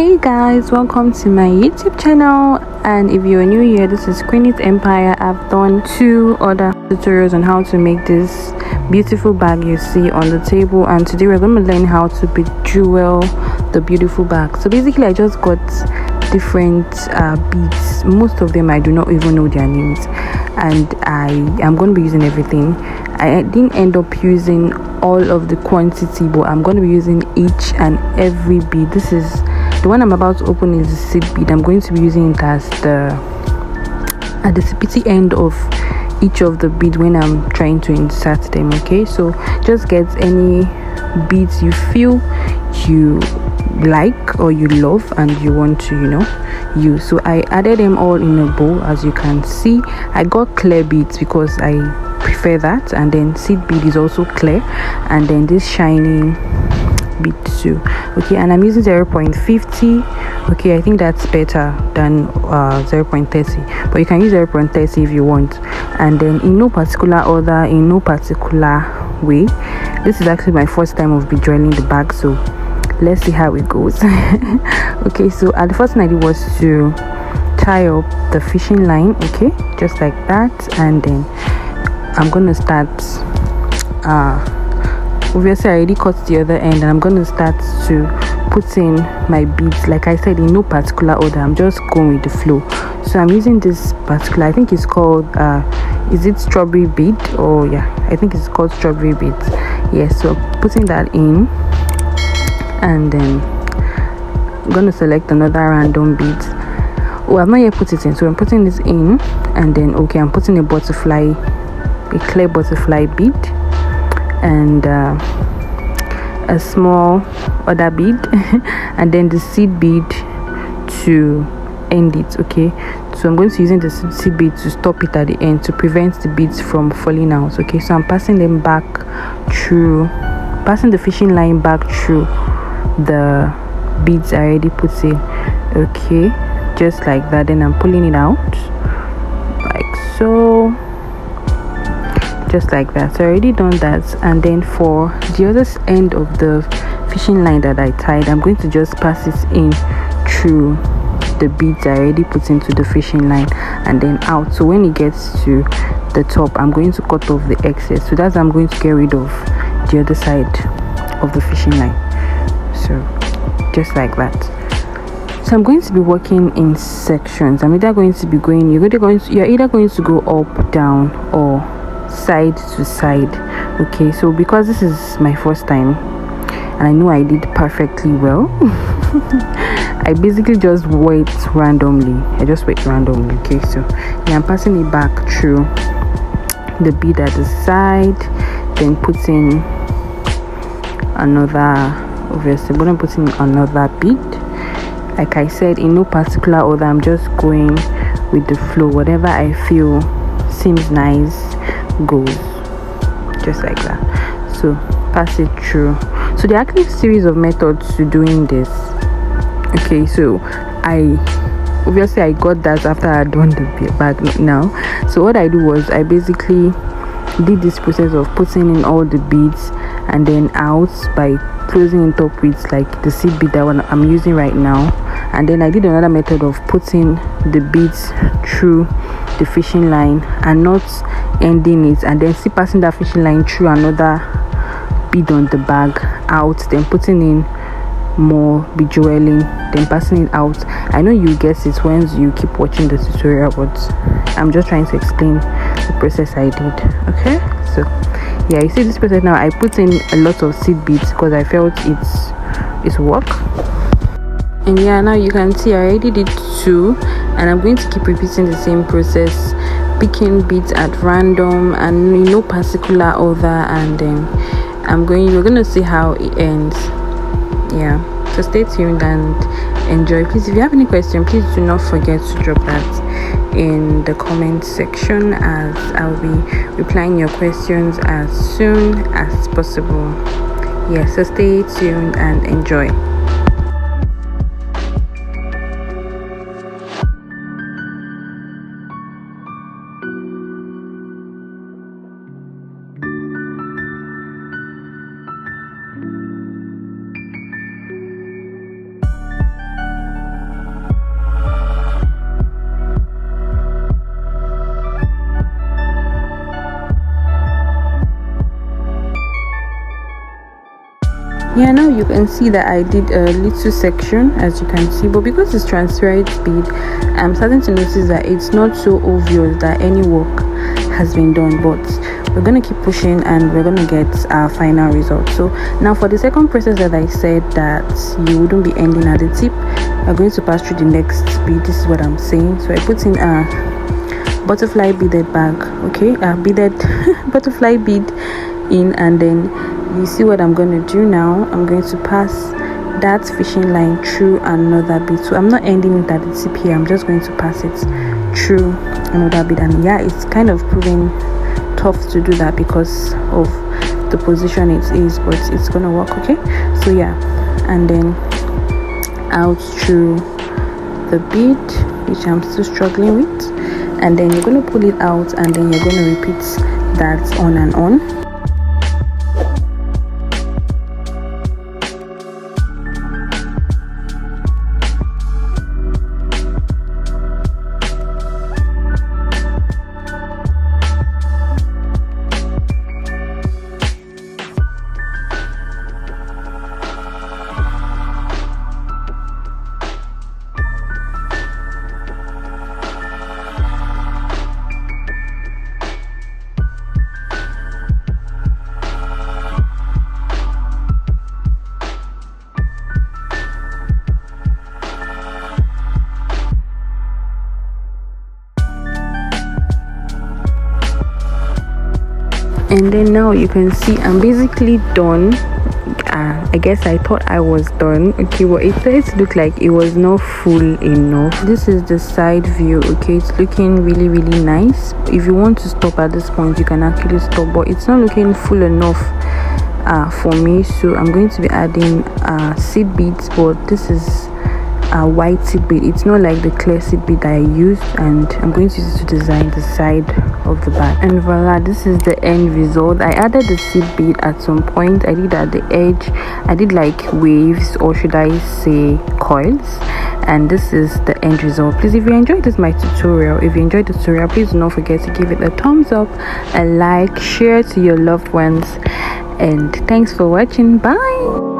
Hey guys, welcome to my YouTube channel, and if you're new here, this is Queenies Empire. I've done 2 other tutorials on how to make this beautiful bag you see on the table, and today we're going to learn how to bejewel the beautiful bag. So basically I just got different beads. Most of them I do not even know their names, and I am going to be using everything. I didn't end up using all of the quantity, but I'm going to be using each and every bead. This is the one I'm about to open is the seed bead. I'm going to be using it as at the tippity end of each of the bead when I'm trying to insert them. Okay, so just get any beads you feel you like or you love and you want to use. So I added them all in a bowl. As you can see, I got clear beads because I prefer that, and then seed bead is also clear, and then this shiny bead too. Okay, and I'm using 0.50. okay, I think that's better than 0.30, but you can use 0.30 if you want. And then in no particular order, in no particular way. This is actually my first time of bejeweling the bag, so let's see how it goes. Okay, so the first thing I did was to tie up the fishing line, okay, just like that, and then I'm gonna start obviously I already cut the other end, and I'm gonna start to put in my beads. Like I said, in no particular order, I'm just going with the flow. So I'm using this particular, I think it's called is it strawberry bead? Oh yeah, I think it's called strawberry beads. Yes, so putting that in, and then I'm gonna select another random bead. Oh, I've not yet put it in, so I'm putting this in, and then okay, I'm putting a clear butterfly bead, and a small other bead, and then the seed bead to end it. Okay, so I'm going to using the seed bead to stop it at the end to prevent the beads from falling out. Okay, so I'm passing the fishing line back through the beads I already put in. Okay, just like that. Then I'm pulling it out like so, just like that. So I already done that. And then for the other end of the fishing line that I tied, I'm going to just pass it in through the beads I already put into the fishing line and then out. So when it gets to the top, I'm going to cut off the excess. So that's I'm going to get rid of the other side of the fishing line. So just like that. So I'm going to be working in sections. I'm either going to be going, you're either going to go up, down, or side to side. Okay, so because this is my first time and I know I did perfectly well, I basically just wait randomly. Okay, so yeah, I'm passing it back through the bead at the side, then putting another, obviously but I'm putting another bead. Like I said, in no particular order, I'm just going with the flow. Whatever I feel seems nice goes, just like that. So pass it through. So there are actually a series of methods to doing this. Okay, so I got that after I had done the bag now. So what I do was I basically did this process of putting in all the beads and then out by closing it up with like the seed bead that one I'm using right now, and then I did another method of putting the beads through the fishing line and not ending it, and then still passing that fishing line through another bead on the bag out, then putting in more bejeweling, then passing it out. I know you guess it when you keep watching the tutorial, but I'm just trying to explain the process I did. Okay, so yeah, you see this process now. I put in a lot of seed beads because I felt it's work. And yeah, now you can see I already did 2, and I'm going to keep repeating the same process, picking beads at random and in no particular order, and then we're gonna see how it ends. Yeah, so stay tuned and enjoy. Please, if you have any question, please do not forget to drop that in the comment section, as I'll be replying your questions as soon as possible. Yeah, so stay tuned and enjoy. Yeah, now you can see that I did a little section, as you can see, but because it's transparent bead, I'm starting to notice that it's not so obvious that any work has been done, but we're going to keep pushing and we're going to get our final result. So now for the second process that I said that you wouldn't be ending at the tip, we're going to pass through the next bead. This is what I'm saying. So I put in a butterfly beaded bag, okay, a beaded butterfly bead in, and then you see what I'm going to do now. I'm going to pass that fishing line through another bead. So I'm not ending it at the tip here, I'm just going to pass it through another bead. And yeah, it's kind of proving tough to do that because of the position it is, but it's gonna work. Okay, so yeah, and then out through the bead, which I'm still struggling with, and then you're going to pull it out, and then you're going to repeat that on and on. And then now you can see I'm basically done. I guess I thought I was done. Okay, well, it started to look like it was not full enough. This is the side view. Okay, it's looking really nice. If you want to stop at this point, you can actually stop, but it's not looking full enough for me. So I'm going to be adding seed beads, but this is a white seed bead. It's not like the clear seed bead that I used, and I'm going to use it to design the side of the bag. And voila, this is the end result. I added the seed bead at some point. I did at the edge. I did like waves, or should I say coils, and this is the end result. Please, if you enjoyed my tutorial, please do not forget to give it a thumbs up, a like, share to your loved ones, and thanks for watching. Bye.